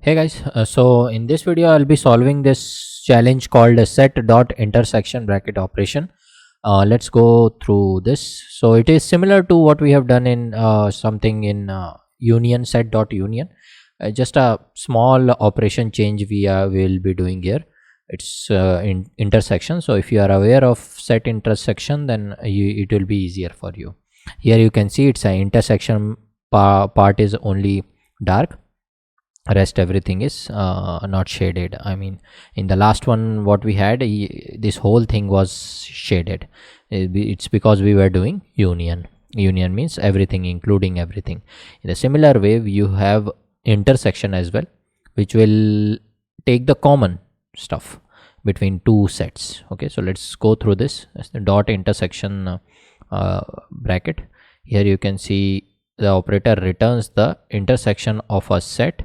Hey guys, so in this video I'll be solving this challenge called a set dot intersection bracket operation. Let's go through this. So it is similar to what we have done in something in union set dot union. Just a small operation change we will be doing here. It's in intersection. So if you are aware of set intersection, then it will be easier for you. Here you can see it's an intersection part is only dark, rest everything is not shaded. I mean, in the last one what we had, this whole thing was shaded. It's because we were doing union means everything, including everything. In a similar way, you have intersection as well, which will take the common stuff between two sets. Okay, so let's go through this. That's the dot intersection bracket. Here you can see the operator returns the intersection of a set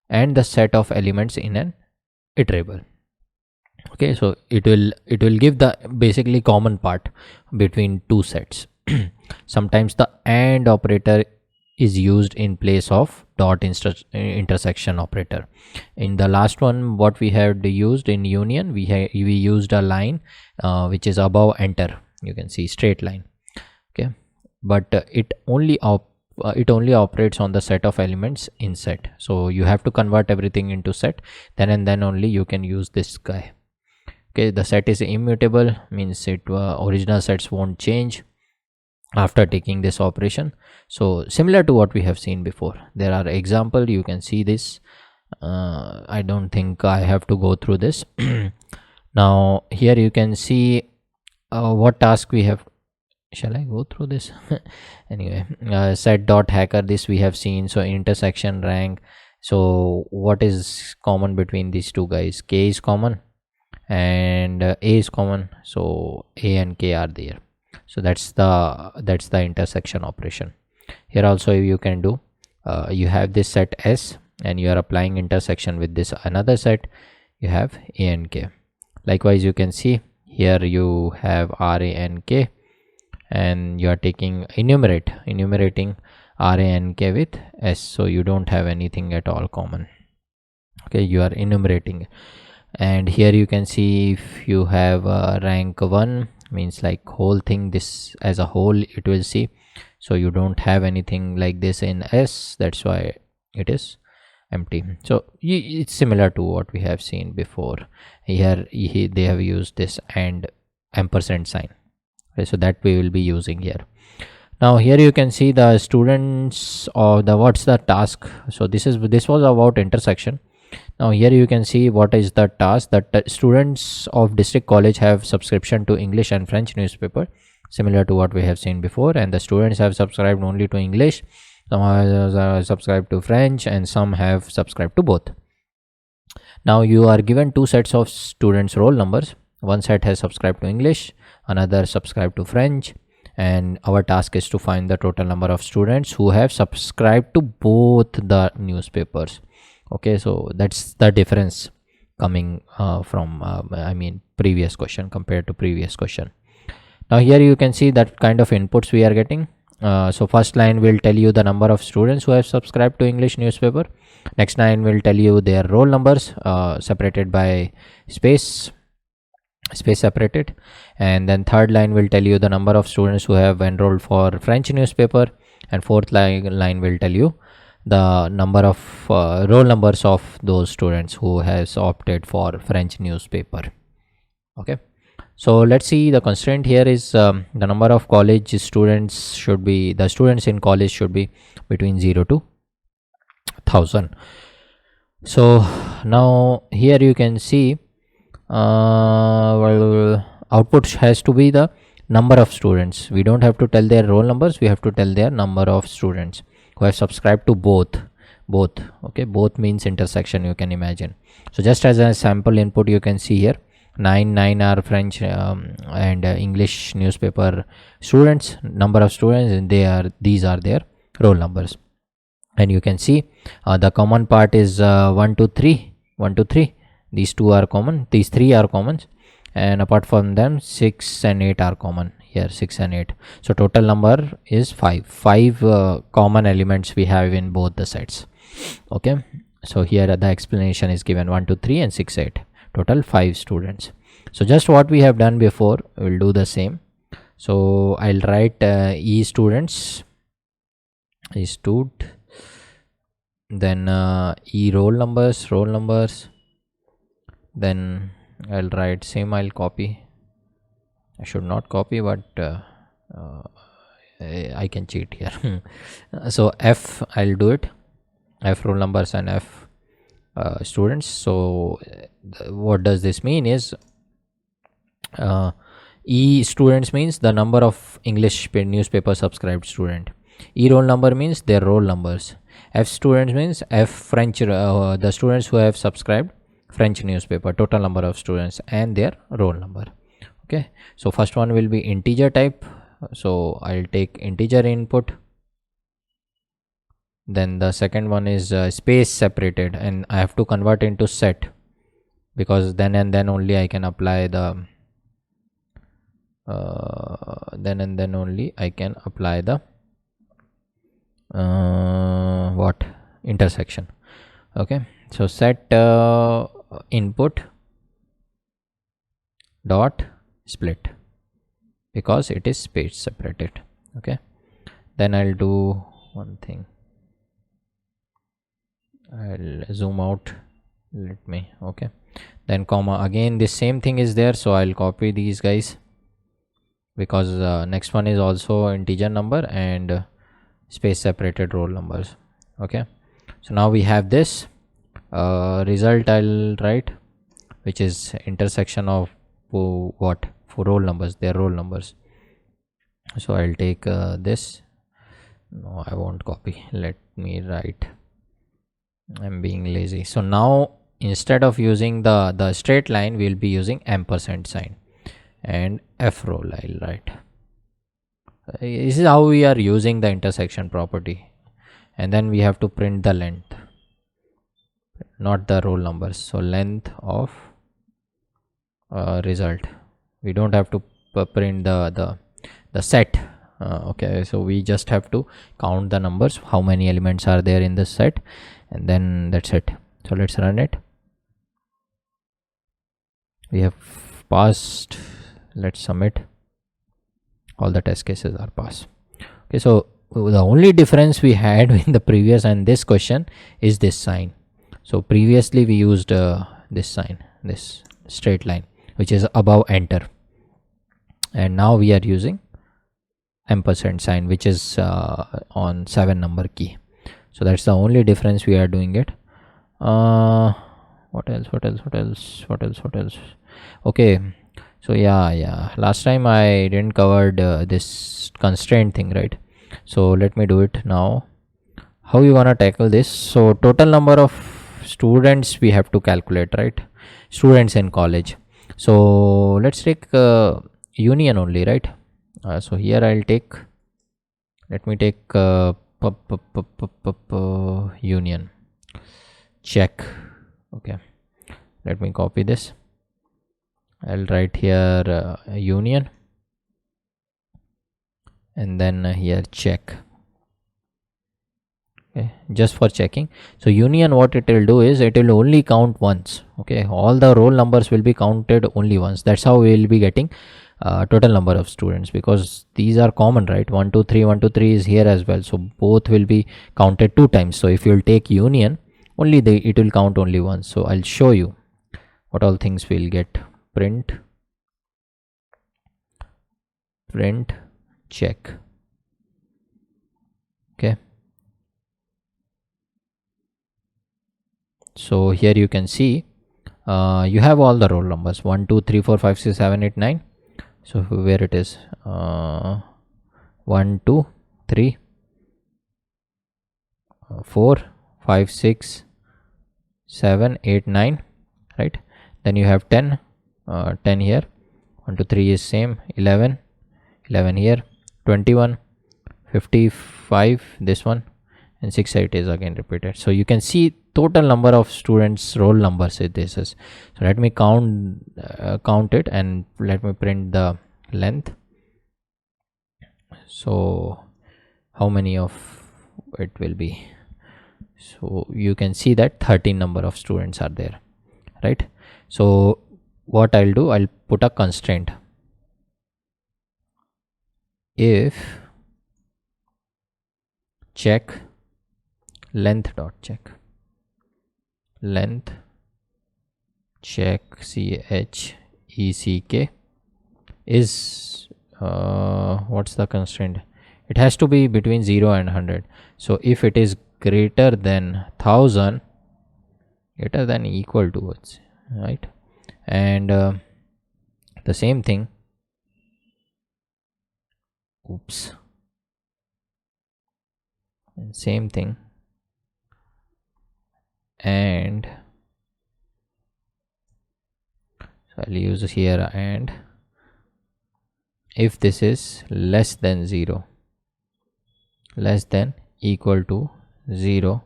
and the set of elements in an iterable. Okay, so it will give the basically common part between two sets. Sometimes the AND operator is used in place of dot intersection operator. In the last one what we had used in union, we used a line which is above enter. You can see straight line. Okay, but it only operates on the set of elements in set. So you have to convert everything into set, then and then only you can use this guy. Okay, the set is immutable, means it original sets won't change after taking this operation. So similar to what we have seen before. There are example, you can see this. I don't think I have to go through this. Now here you can see what task we have. Shall I go through this? Anyway, set dot hacker, this we have seen. So intersection rank. So what is common between these two guys? K is common and A is common, so A and K are there. So that's the intersection operation. Here also you can do, you have this set S and you are applying intersection with this another set, you have A and K. Likewise you can see here you have R, A and K, and you are taking enumerating R, A and K with S, so you don't have anything at all common. Okay, you are enumerating. And here you can see if you have rank 1, means like whole thing, this as a whole it will see. So you don't have anything like this in S, that's why it is empty. So it's similar to what we have seen before. Here they have used this and ampersand sign. Okay, so that we will be using here. Now here you can see the students or the what's the task. So this was about intersection. Now here you can see what is the task, that students of district college have subscription to English and French newspaper, similar to what we have seen before. And the students have subscribed only to English, some have subscribed to French, and some have subscribed to both. Now you are given two sets of students roll numbers. One set has subscribed to English, another subscribed to French, and our task is to find the total number of students who have subscribed to both the newspapers. Okay, so that's the difference coming from I mean previous question compared to previous question. Now here you can see that kind of inputs we are getting. So first line will tell you the number of students who have subscribed to English newspaper. Next line will tell you their roll numbers separated by space separated, and then third line will tell you the number of students who have enrolled for French newspaper, and fourth line will tell you the number of roll numbers of those students who has opted for French newspaper. Okay, so let's see, the constraint here is the number of college students should be, the students in college should be between 0 to 1000. So now here you can see output has to be the number of students. We don't have to tell their roll numbers, we have to tell their number of students who have subscribed to both. Okay, both means intersection, you can imagine. So just as a sample input, you can see here 9 are French and English newspaper students, number of students, and these are their roll numbers. And you can see the common part is 1 to 3. These two are common, these three are common, and apart from them 6 and 8 are common. Here 6 and 8, so total number is 5 common elements we have in both the sets. Okay, So here the explanation is given 1 2 3 and 6 8, total 5 students. So just what we have done before, we'll do the same. So I'll write e students, e stud, then e roll numbers, then I'll write same. I'll copy, I should not copy, but I can cheat here. So F, I'll do it, F roll numbers and F students. So what does this mean is E students means the number of English newspaper subscribed student. E roll number means their roll numbers. F students means F French, the students who have subscribed French newspaper, total number of students and their roll number. Okay, so first one will be integer type, so I'll take integer input. Then the second one is space separated, and I have to convert into set, because then and then only I can apply the what intersection. Okay, so set input dot split, because it is space separated. Okay, then I'll do one thing, I'll zoom out, let me, okay, then comma, again this same thing is there, so I'll copy these guys, because next one is also integer number and space separated roll numbers. Okay, so now we have this result I'll write, which is intersection of what, for roll numbers, their roll numbers. So I'll take this, no, I won't copy, let me write, I'm being lazy. So now instead of using the straight line, we'll be using ampersand sign, and F roll I'll write. This is how we are using the intersection property, and then we have to print the length, not the roll numbers. So length of result, we don't have to print the set. Okay, so we just have to count the numbers, how many elements are there in this set, and then that's it. So let's run it. We have passed, let's submit, all the test cases are passed. Okay, so the only difference we had in the previous and this question is this sign. So previously we used this sign, this straight line, which is above enter, and now we are using ampersand sign, which is on 7 number key. So that's the only difference we are doing it. What else? Okay, so yeah, last time I didn't covered this constraint thing, right? So let me do it now. How you gonna tackle this? So total number of students we have to calculate, right? Students in college. So let's take union only, right? So here I'll take, let me take union check. Okay, let me copy this, I'll write here union, and then here check. Okay, just for checking. So union, what it will do is it will only count once. Okay, all the roll numbers will be counted only once. That's how we will be getting total number of students, because these are common, right? 1 2 3 1 2 3 is here as well, so both will be counted 2 times. So if you'll take union, only it will count only once. So I'll show you what all things we'll get. Print check. Okay, so here you can see you have all the roll numbers 1 2 3 4 5 6 7 8 9. So where it is 1 2 3 4 5 6 7 8 9, right? Then you have 10 10 here, 1 2 3 is same, 11 here, 21 55 this one, and 6 8 is again repeated. So you can see total number of students roll numbers this is. So let me count it, and let me print the length. So how many of it will be? So you can see that 13 number of students are there, right? So what I'll do, I'll put a constraint. If check length dot check, length check check is what's the constraint? It has to be between 0 and 100. So if it is greater than 1000, greater than equal to it, right? And the same thing, oops, and same thing, and so I'll use here, and if this is less than 0, less than equal to 0,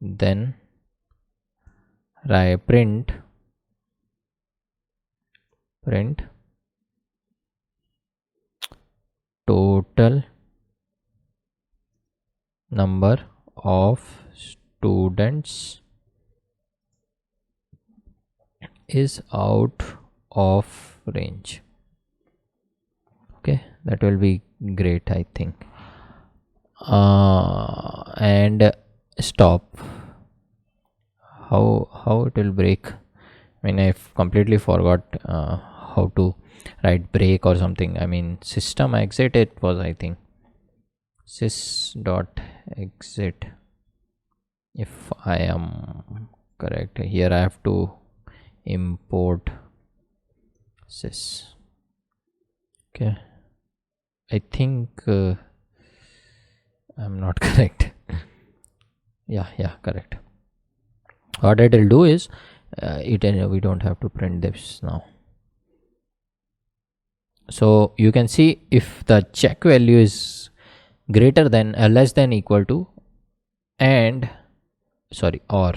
then print total number of students is out of range. Okay, that will be great, I think. And stop. How it will break? I mean, I've completely forgot how to write break or something. I mean, system exit it was, I think, sys dot exit, if I am correct. Here I have to import sys. Okay, I think I'm not correct. yeah, correct. What it will do is we don't have to print this now. So you can see if the check value is greater than less than equal to, and sorry, or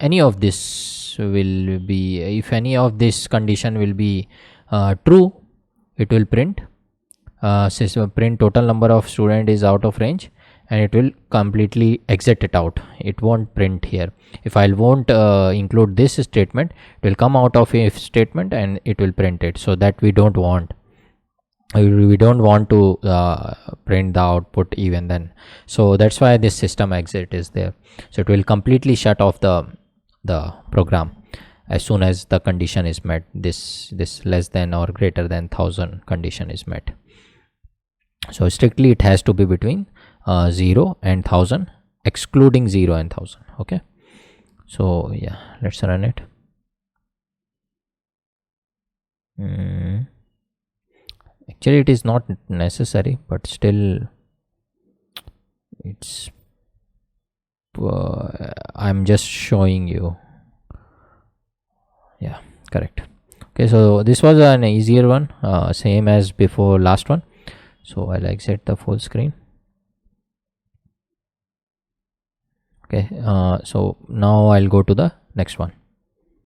any of this will be, if any of this condition will be true, it will print print total number of student is out of range, and it will completely exit it out. It won't print here. If I won't include this statement, it will come out of if statement and it will print it. So that we don't want. We don't want to print the output even then. So that's why this system exit is there. So it will completely shut off the program as soon as the condition is met. This less than or greater than 1000 condition is met. So strictly it has to be between 0 and 1000, excluding 0 and 1000. Okay, so yeah, let's run it. Actually it is not necessary, but still it's I'm just showing you. Yeah, correct. Okay, so this was an easier one, same as before last one. So I'll exit the full screen. Okay, so now I'll go to the next one.